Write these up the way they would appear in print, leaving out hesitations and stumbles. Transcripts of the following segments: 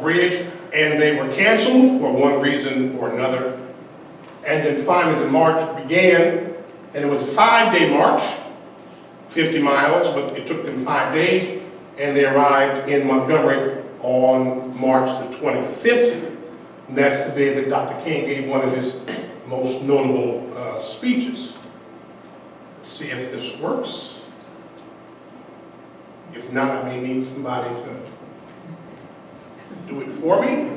abridged, and they were canceled for one reason or another. And then finally the march began, and it was a 5-day march, 50 miles, but it took them 5 days, and they arrived in Montgomery on March the 25th. And that's the day that Dr. King gave one of his most notable speeches. Let's see if this works. If not, I may need somebody to do it for me.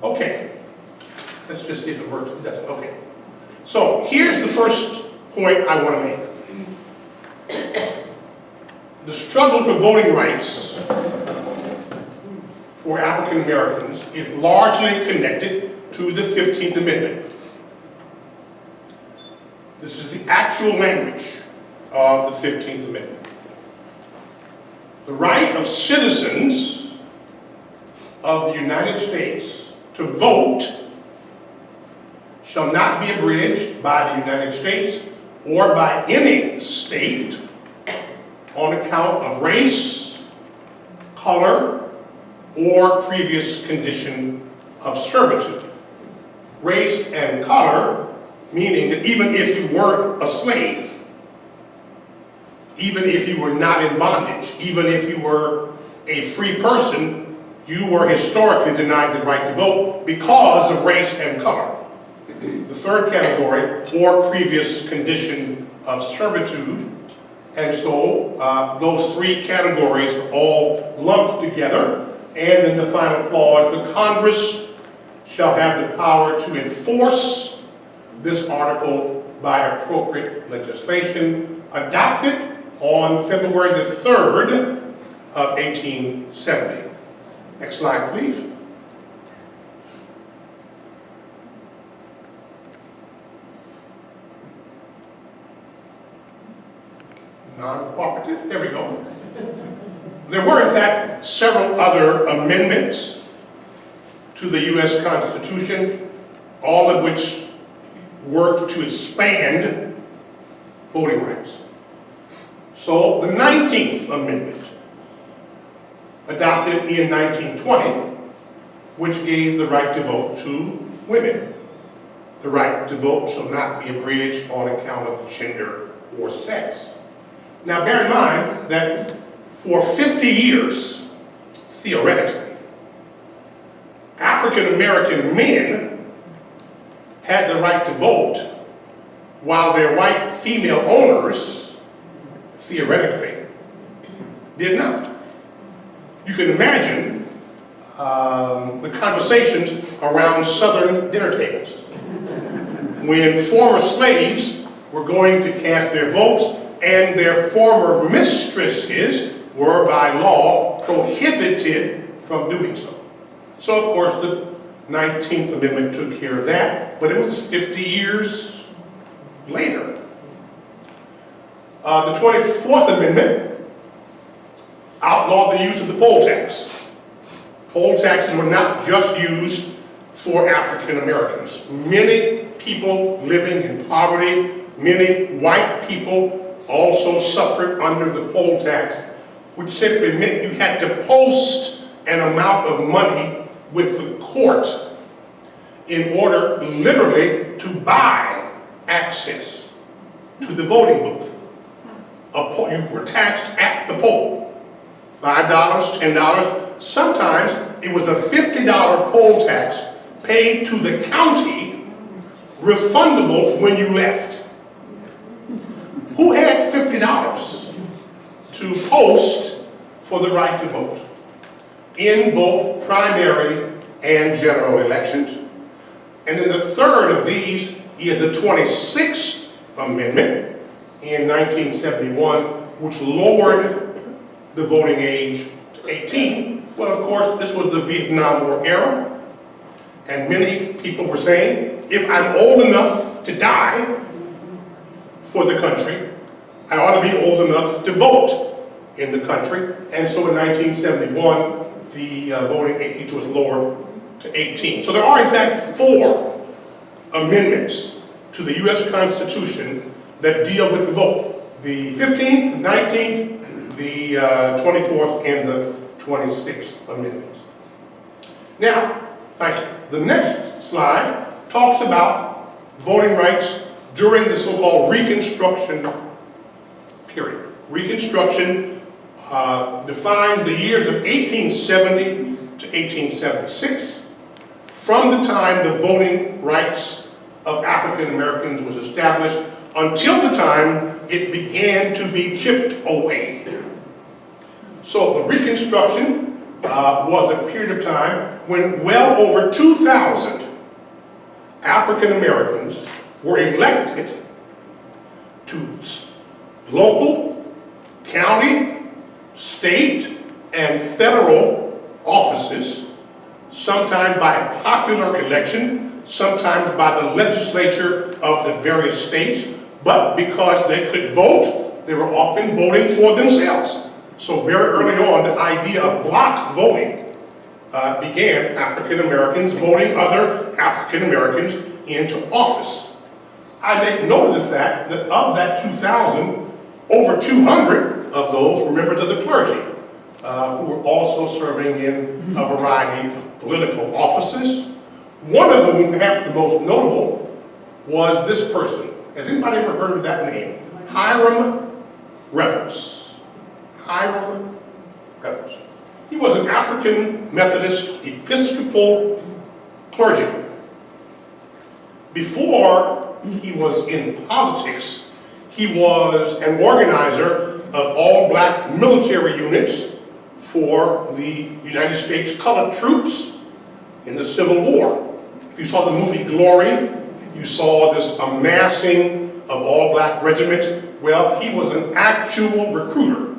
Okay, let's just see if it works. It doesn't. Okay. So here's the first point I want to make. The struggle for voting rights for African Americans is largely connected to the 15th Amendment. This is the actual language of the 15th Amendment. The right of citizens of the United States to vote shall not be abridged by the United States or by any state on account of race, color, or previous condition of servitude. Race and color, meaning that even if you weren't a slave, even if you were not in bondage, even if you were a free person, you were historically denied the right to vote because of race and color. The third category, or previous condition of servitude. And so those three categories are all lumped together. And in the final clause, the Congress shall have the power to enforce this article by appropriate legislation adopted on February the 3rd of 1870. Next slide, please. Non-cooperative, there we go. There were, in fact, several other amendments to the U.S. Constitution, all of which worked to expand voting rights. So the 19th Amendment, adopted in 1920, which gave the right to vote to women. The right to vote shall not be abridged on account of gender or sex. Now bear in mind that for 50 years, theoretically, African American men had the right to vote while their white female owners, theoretically, did not. You can imagine the conversations around Southern dinner tables when former slaves were going to cast their votes and their former mistresses were by law prohibited from doing so. So of course the 19th Amendment took care of that, but it was 50 years later. The 24th Amendment outlawed the use of the poll tax. Poll taxes were not just used for African Americans. Many people living in poverty, many white people also suffered under the poll tax, which simply meant you had to post an amount of money with the court in order literally to buy access to the voting booth. You were taxed at the poll. $5, $10, sometimes it was a $50 poll tax paid to the county, refundable when you left. Who had $50 to post for the right to vote in both primary and general elections? And then the third of these is the 26th Amendment in 1971, which lowered the voting age to 18. Well, of course, this was the Vietnam War era, and many people were saying, if I'm old enough to die for the country, I ought to be old enough to vote in the country. And so in 1971, the voting age was lowered to 18. So there are, in fact, 4 amendments to the U.S. Constitution that deal with the vote. The 15th, the 19th, the 24th, and the 26th Amendments. Now, thank you. The next slide talks about voting rights during the so-called Reconstruction period. Reconstruction defines the years of 1870 to 1876, from the time the voting rights of African Americans was established until the time it began to be chipped away. So the Reconstruction was a period of time when well over 2,000 African Americans were elected to local, county, state, and federal offices, sometimes by a popular election, sometimes by the legislature of the various states, but because they could vote, they were often voting for themselves. So very early on, the idea of block voting began, African Americans voting other African Americans into office. I make note of the fact that of that 2,000, over 200 of those were members of the clergy, who were also serving in a variety of political offices. One of whom, perhaps the most notable, was this person. Has anybody ever heard of that name? Hiram Reynolds. Hiram Reynolds. He was an African Methodist Episcopal clergyman. Before he was in politics, he was an organizer of all black military units for the United States colored troops in the Civil War. If you saw the movie Glory, you saw this amassing of all black regiments. Well, he was an actual recruiter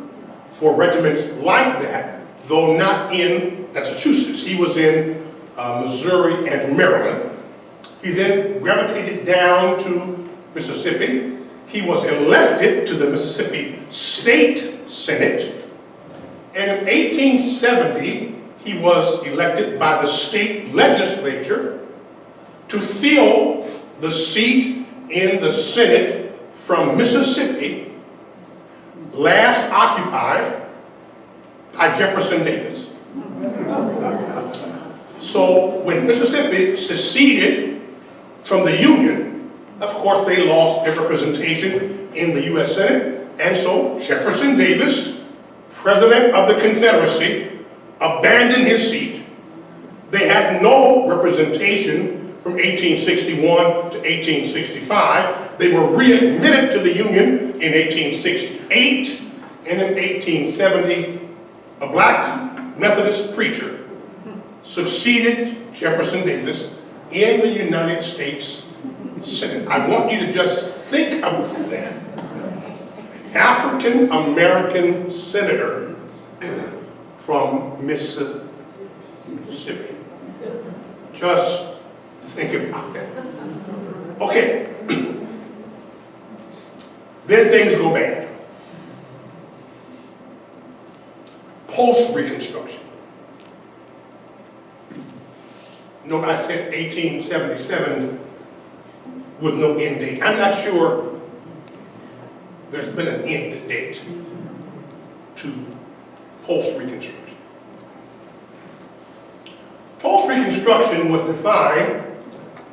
for regiments like that, though not in Massachusetts. He was in Missouri and Maryland. He then gravitated down to Mississippi. He was elected to the Mississippi State Senate. And in 1870, he was elected by the state legislature to fill the seat in the Senate from Mississippi, last occupied by Jefferson Davis. So when Mississippi seceded from the Union, of course they lost their representation in the U.S. Senate, and so Jefferson Davis, President of the Confederacy, abandoned his seat. They had no representation from 1861 to 1865. They were readmitted to the Union in 1868, and in 1870, a black Methodist preacher succeeded Jefferson Davis in the United States Senate. I want you to just think about that. African American senator from Mississippi. Just think about that. Okay. Then things go bad. Post-Reconstruction. Note I said 1877 with no end date. I'm not sure there's been an end date to post-Reconstruction. Post-Reconstruction was defined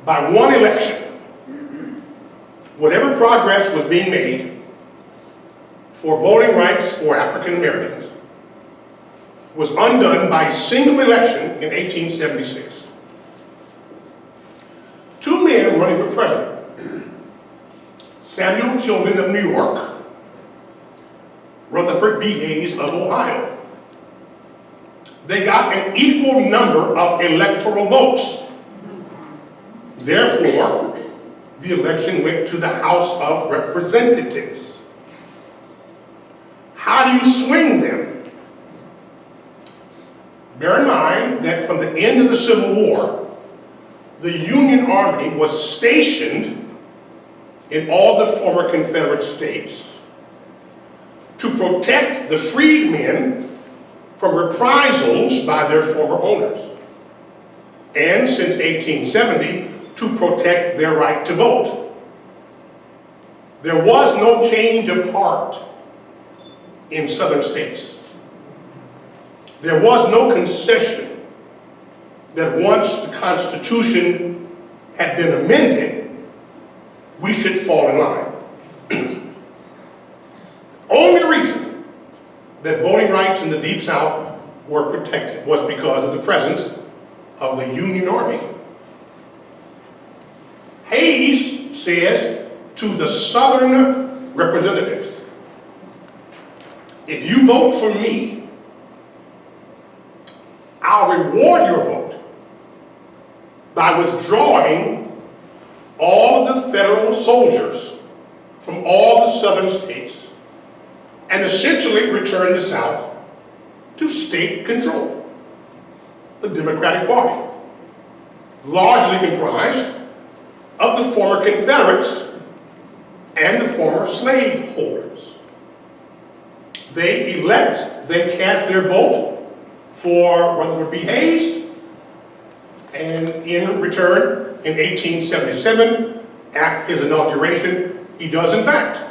by one election. Whatever progress was being made for voting rights for African Americans was undone by a single election in 1876. Two men running for president, Samuel Tilden of New York, Rutherford B. Hayes of Ohio. They got an equal number of electoral votes. Therefore, the election went to the House of Representatives. How do you swing them? Bear in mind that from the end of the Civil War, the Union Army was stationed in all the former Confederate states to protect the freedmen from reprisals by their former owners, and since 1870, to protect their right to vote. There was no change of heart in southern states. There was no concession that once the Constitution had been amended, we should fall in line. The only reason that voting rights in the Deep South were protected was because of the presence of the Union Army. Hayes says to the Southern representatives, if you vote for me, I'll reward your vote by withdrawing all of the federal soldiers from all the southern states and essentially return the South to state control. The Democratic Party, largely comprised of the former Confederates and the former slaveholders. They cast their vote for Rutherford B. Hayes, and in return, in 1877, after his inauguration, he does in fact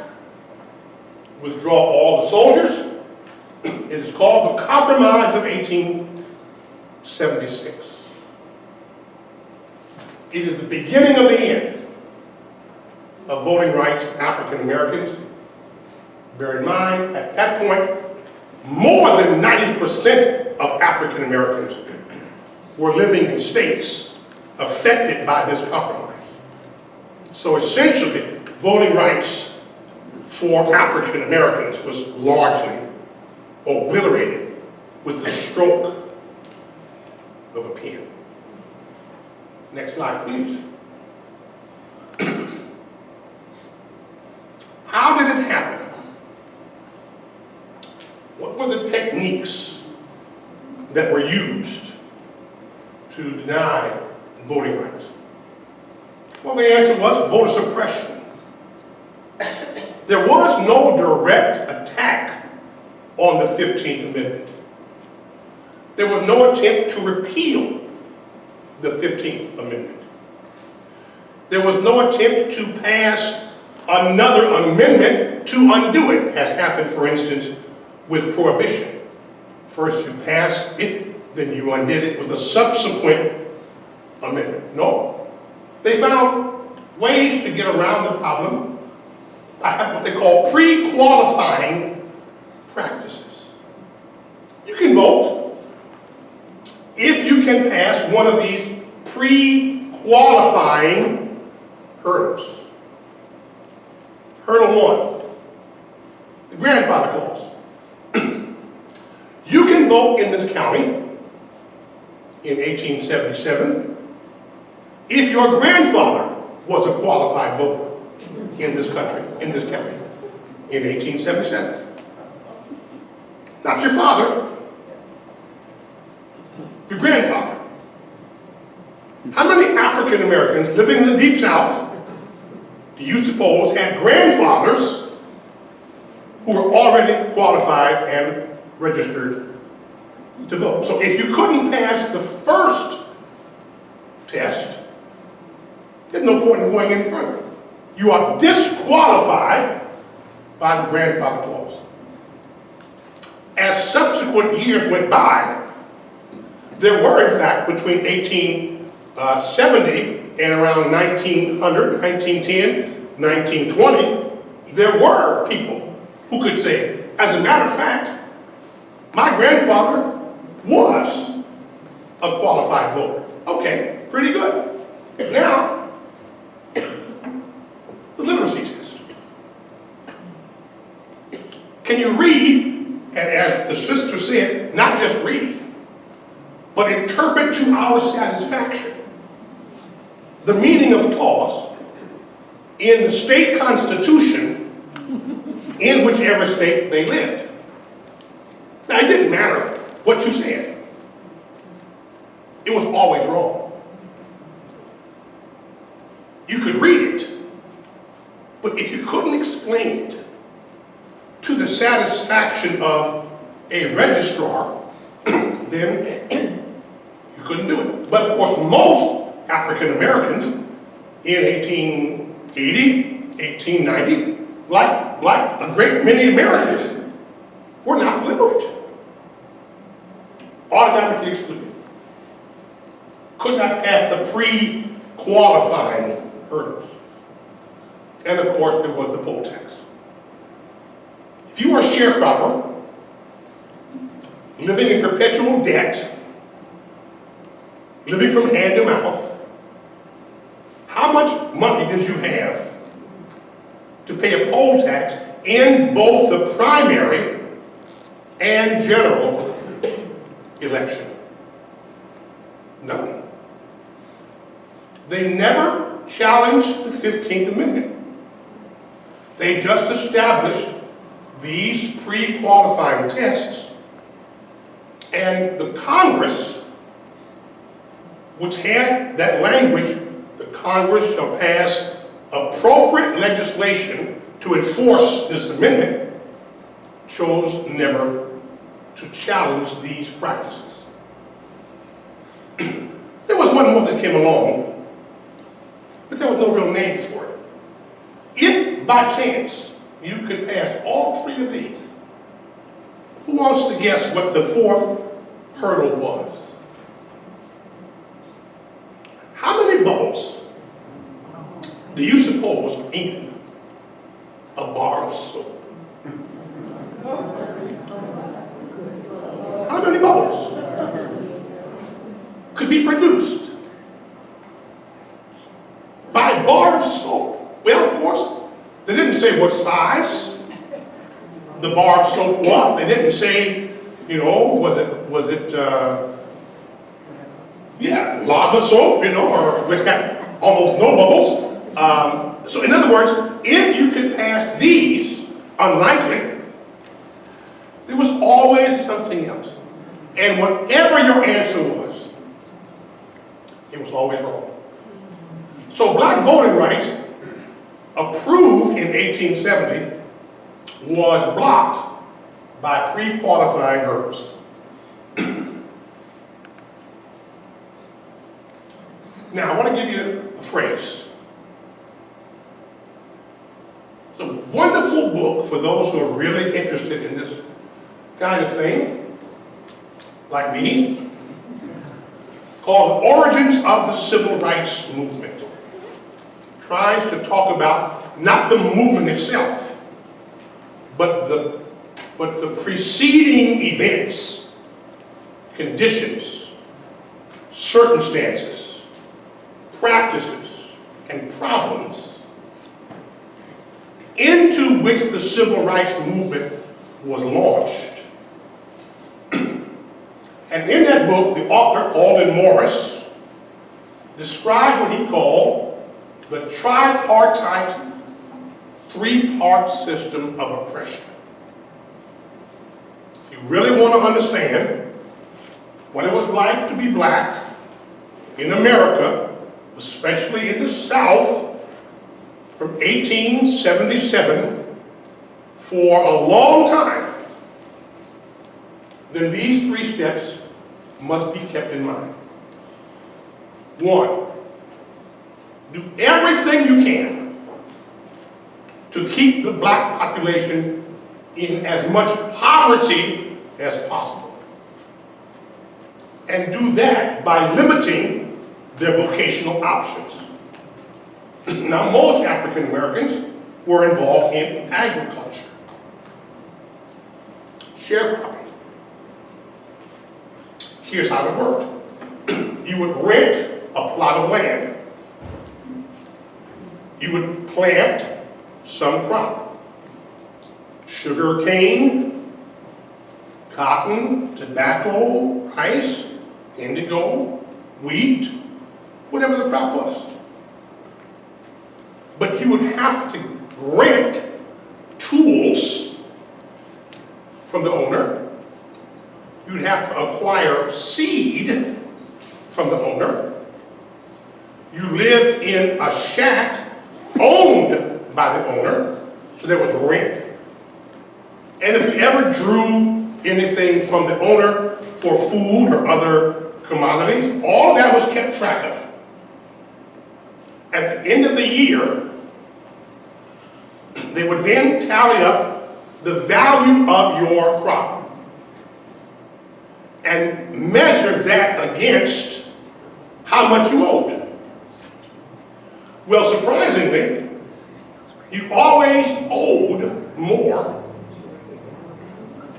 withdraw all the soldiers. It is called the Compromise of 1876. It is the beginning of the end of voting rights for African Americans. Bear in mind, at that point, more than 90% of African Americans were living in states affected by this compromise. So essentially, voting rights for African Americans was largely obliterated with the stroke of a pen. Next slide, please. How did it happen? What were the techniques that were used to deny voting rights? Well, the answer was voter suppression. There was no direct attack on the 15th Amendment. There was no attempt to repeal the 15th Amendment. There was no attempt to pass another amendment to undo it, as happened, for instance, with Prohibition. First you passed it, then you undid it with a subsequent amendment. No. They found ways to get around the problem by having what they call pre-qualifying practices. You can vote if you can pass one of these pre-qualifying hurdles. Hurdle 1, the grandfather clause. You can vote in this county in 1877 if your grandfather was a qualified voter in this country, in this county, in 1877. Not your father, your grandfather. How many African Americans living in the Deep South do you suppose had grandfathers who were already qualified and registered to vote? So if you couldn't pass the first test, there's no point in going any further. You are disqualified by the grandfather clause. As subsequent years went by, there were, in fact, between 1870 and around 1900, 1910, 1920, there were people who could say, as a matter of fact, my grandfather was a qualified voter. Okay, pretty good. Now, the literacy test. Can you read, and as the sister said, not just read, but interpret to our satisfaction the meaning of a clause in the state constitution in whichever state they lived? Now, it didn't matter what you said. It was always wrong. You could read it, but if you couldn't explain it to the satisfaction of a registrar, then you couldn't do it. But of course, most African Americans in 1880, 1890 like a great many Americans, were not literate. Automatically excluded. Could not pass the pre-qualifying hurdles. And of course, there was the poll tax. If you were a sharecropper, living in perpetual debt, living from hand to mouth, how much money did you have to pay a poll tax in both the primary and general election? None. They never challenged the 15th Amendment. They just established these pre-qualifying tests, and the Congress, which had that language, the Congress shall pass appropriate legislation to enforce this amendment, chose never to challenge these practices. There was one more that came along, but there was no real name for it. If by chance you could pass all three of these, who wants to guess what the fourth hurdle was? How many bubbles do you suppose are in a bar of soap? How many bubbles could be produced by a bar of soap? Well, of course, they didn't say what size the bar of soap was. They didn't say, you know, was it lava soap, you know, or which got almost no bubbles. So in other words, if you could pass these, unlikely, there was always something else. And whatever your answer was, it was always wrong. So black voting rights, approved in 1870, was blocked by pre-qualifying hurdles. Now, I want to give you a phrase. It's a wonderful book for those who are really interested in this kind of thing, like me, called Origins of the Civil Rights Movement. Tries to talk about not the movement itself, but the preceding events, conditions, circumstances, practices, and problems into which the civil rights movement was launched. And in that book, the author, Alden Morris, described what he called the tripartite three-part system of oppression. If you really want to understand what it was like to be black in America, especially in the South, from 1877 for a long time, then these three steps must be kept in mind. One, do everything you can to keep the black population in as much poverty as possible. And do that by limiting their vocational options. Now, most African Americans were involved in agriculture, sharecropping. Here's how it worked. You would rent a plot of land. You would plant some crop. Sugar cane, cotton, tobacco, rice, indigo, wheat, whatever the crop was. But you would have to rent tools from the owner. You'd have to acquire seed from the owner. You lived in a shack owned by the owner, so there was rent. And if you ever drew anything from the owner for food or other commodities, all of that was kept track of. At the end of the year, They would then tally up the value of your crop and measure that against how much you owed. Well, surprisingly, you always owed more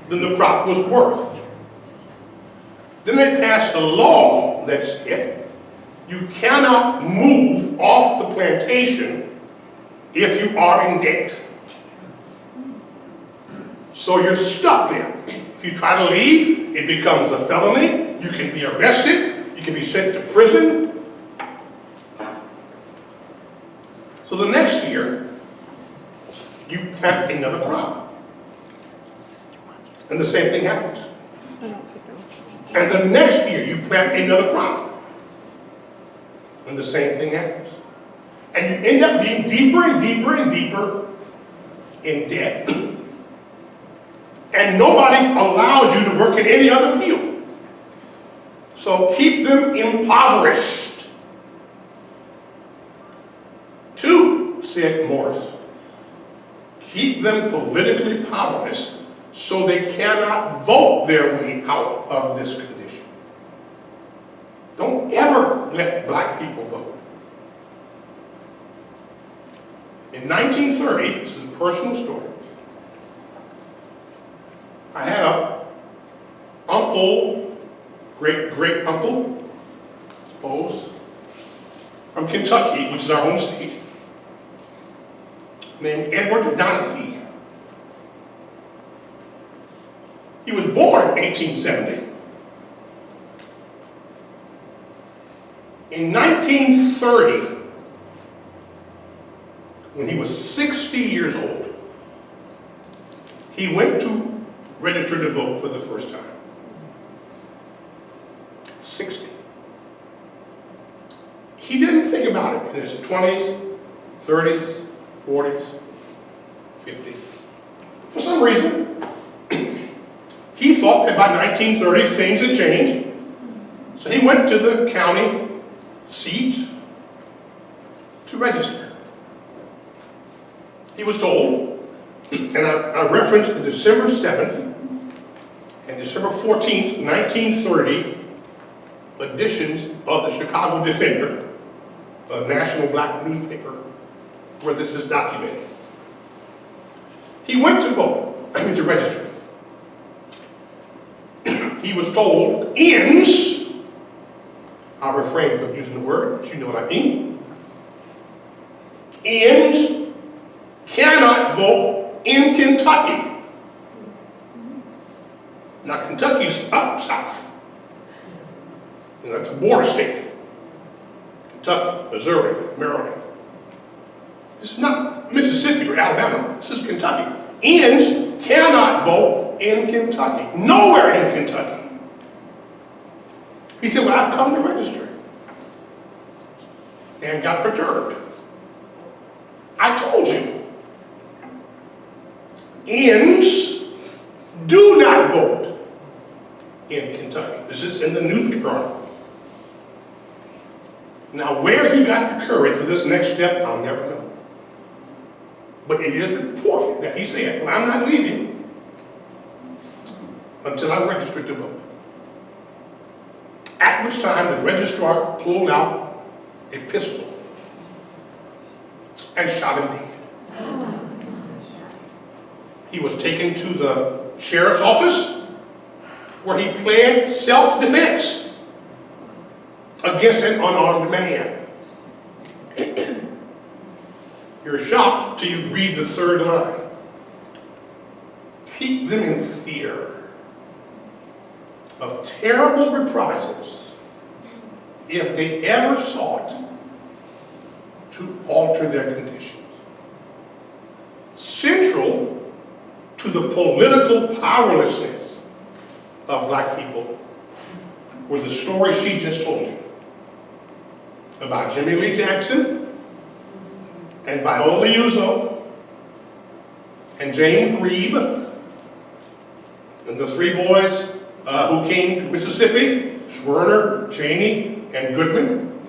than the crop was worth. Then they passed a law that said you cannot move off the plantation if you are in debt. So you're stuck there. If you try to leave, it becomes a felony. You can be arrested. You can be sent to prison. So the next year, you plant another crop. And the same thing happens. And the next year, you plant another crop. And the same thing happens. And you end up being deeper and deeper and deeper in debt. And nobody allows you to work in any other field. So keep them impoverished. 2, said Morris, keep them politically powerless so they cannot vote their way out of this condition. Don't ever let black people vote. In 1930, this is a personal story, I had a uncle, great uncle, I suppose, from Kentucky, which is our home state, named Edward Donahue. He was born in 1870. In 1930, when he was 60 years old, he went to register to vote for the first time. 60. He didn't think about it in his 20s, 30s, 40s, 50s. For some reason, he thought that by 1930 things had changed. So he went to the county seat to register. He was told, and I referenced the December 7th and December 14th, 1930 editions of the Chicago Defender, a national black newspaper, where this is documented. He went to vote, to register. He was told, ends, I'll refrain from using the word, but you know what I mean. Ends cannot vote in Kentucky. Now, Kentucky's up south. And that's a border state. Kentucky, Missouri, Maryland. This is not Mississippi or Alabama. This is Kentucky. Ends cannot vote in Kentucky. Nowhere in Kentucky. He said, well, I've come to register. And got perturbed. I told you. Ends do not vote in Kentucky. This is in the newspaper article. Now, where he got the courage for this next step, I'll never know. But it is reported that he said, well, I'm not leaving until I'm registered to vote. At which time the registrar pulled out a pistol and shot him dead. He was taken to the sheriff's office where he pled self-defense against an unarmed man. You're shocked till you read the third line. Keep them in fear of terrible reprisals if they ever sought to alter their conditions. Central to the political powerlessness of black people were the stories she just told you about Jimmy Lee Jackson and Viola Liuzzo and James Reeb and the three boys who came to Mississippi, Schwerner, Cheney, and Goodman.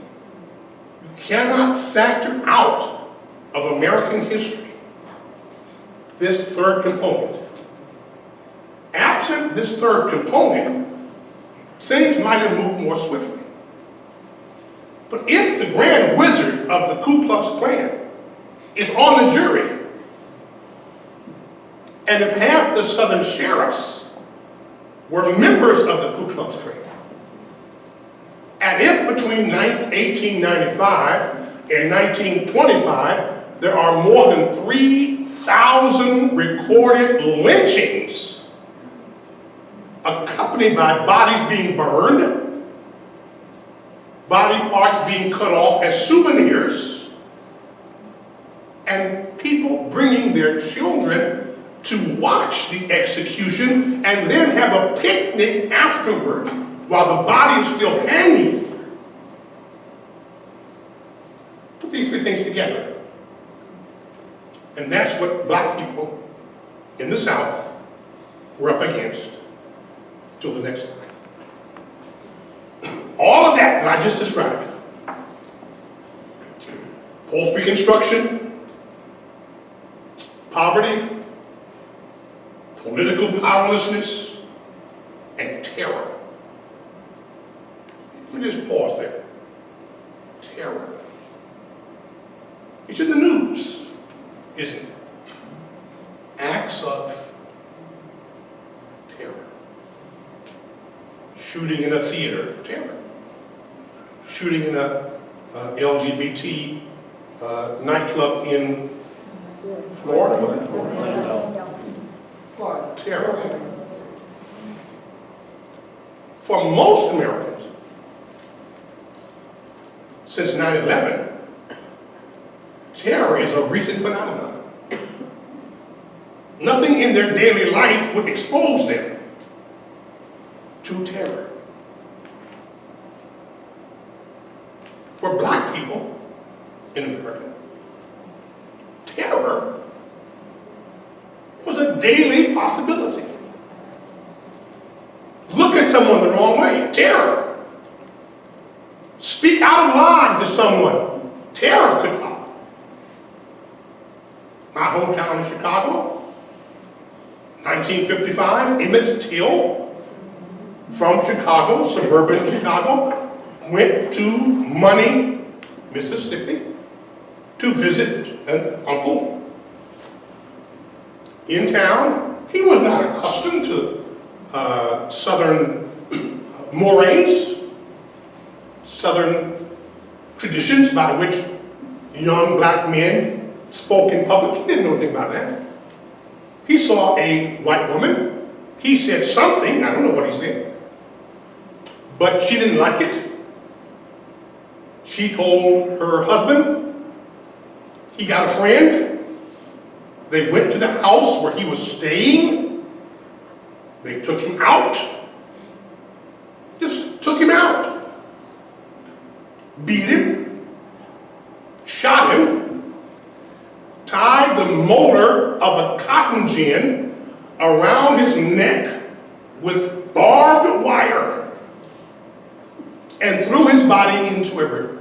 You cannot factor out of American history this third component. Absent this third component, things might have moved more swiftly. But if the grand wizard of the Ku Klux Klan is on the jury, and if half the Southern sheriffs were members of the Ku Klux Klan, and if between 1895 and 1925 there are more than 3,000 recorded lynchings accompanied by bodies being burned, body parts being cut off as souvenirs, and people bringing their children to watch the execution and then have a picnic afterwards while the body is still hanging there. Put these three things together. And that's what black people in the South were up against till the next time. All of that I just described, post-Reconstruction, poverty, political powerlessness, and terror. Let me just pause there. Terror. It's in the news, isn't it? Acts of terror. Shooting in a theater, terror. Shooting in a LGBT nightclub in Florida. Terror. For most Americans, since 9/11, terror is a recent phenomenon. Nothing in their daily life would expose them to terror. For black people in America, terror was a daily possibility. Look at someone the wrong way, terror. Speak out of line to someone, terror could follow. My hometown in Chicago, 1955, Emmett Till from Chicago, suburban Chicago, went to Money, Mississippi to visit an uncle. In town, he was not accustomed to Southern mores, Southern traditions by which young black men spoke in public. He didn't know anything about that. He saw a white woman. He said something, I don't know what he said, but she didn't like it. She told her husband. He got a friend. They went to the house where he was staying. They took him out. Just took him out. Beat him. Shot him. Tied the motor of a cotton gin around his neck with barbed wire and threw his body into a river.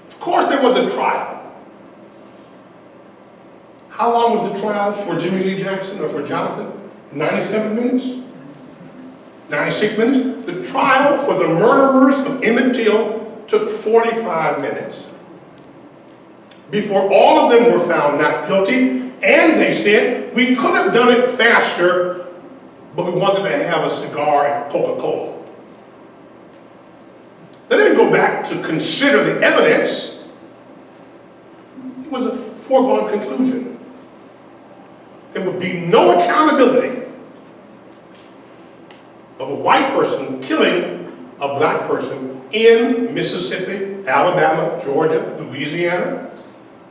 Of course, there was a trial. How long was the trial for Jimmy Lee Jackson or for Jonathan? 97 minutes? 96 minutes? The trial for the murderers of Emmett Till took 45 minutes. Before all of them were found not guilty, and they said, we could have done it faster, but we wanted to have a cigar and a Coca-Cola. They didn't go back to consider the evidence. It was a foregone conclusion. There would be no accountability of a white person killing a black person in Mississippi, Alabama, Georgia, Louisiana,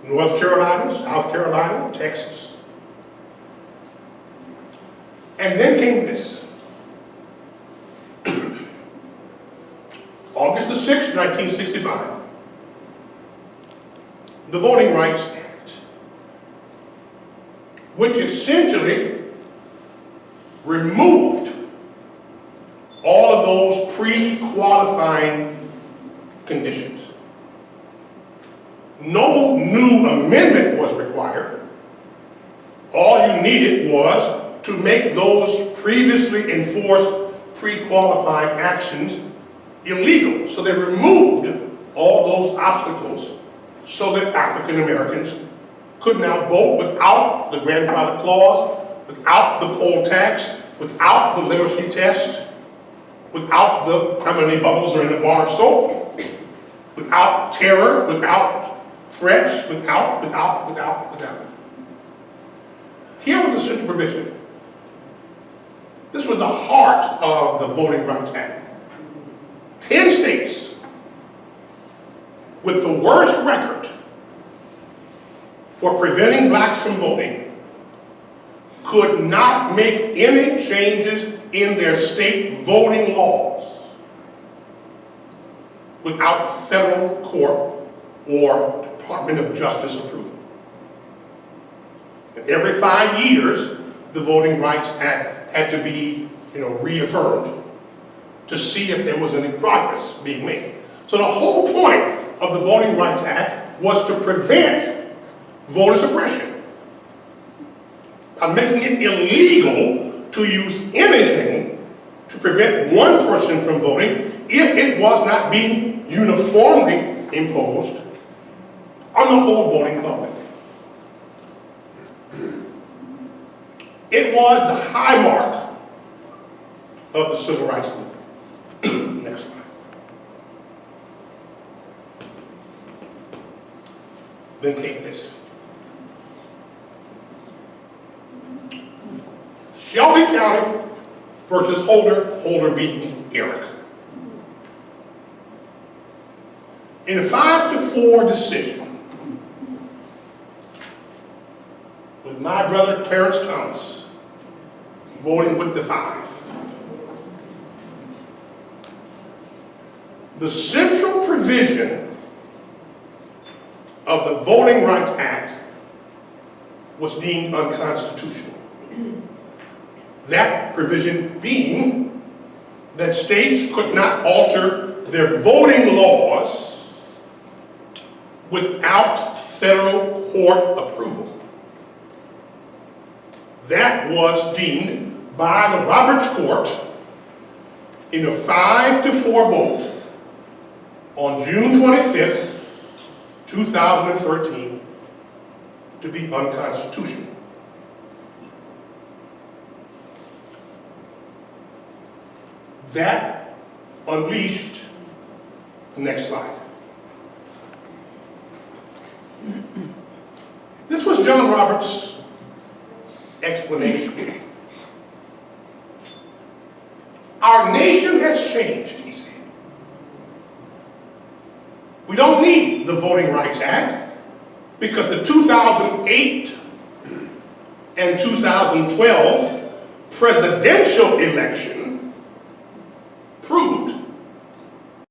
North Carolina, South Carolina, Texas. And then came this. August the 6th, 1965. The Voting Rights Act, which essentially removed all of those pre-qualifying conditions. no new amendment was required. All you needed was to make those previously enforced pre-qualifying actions illegal. So they removed all those obstacles so that African Americans could now vote without the grandfather clause, without the poll tax, without the literacy test, without the how many bubbles are in the bar of soap, without terror, without threats, without. Here was the central provision. This was the heart of the Voting Rights Act. 10 states with the worst record for preventing blacks from voting could not make any changes in their state voting laws without federal court or Department of Justice approval. And every 5 years, the Voting Rights Act had to be, reaffirmed to see if there was any progress being made. So the whole point of the Voting Rights Act was to prevent voter suppression by making it illegal to use anything to prevent one person from voting if it was not being uniformly imposed on the whole voting public. It was the high mark of the Civil Rights Movement. Next slide. Then came this. Shelby County versus Holder being Eric. In a 5-4 decision, with my brother Clarence Thomas voting with the 5, the central provision of the Voting Rights Act was deemed unconstitutional. That provision being that states could not alter their voting laws without federal court approval. That was deemed by the Roberts Court in a 5-4 vote on June 25th, 2013, to be unconstitutional. That unleashed the next slide. This was John Roberts' explanation. Our nation has changed, he said. We don't need the Voting Rights Act because the 2008 and 2012 presidential election proved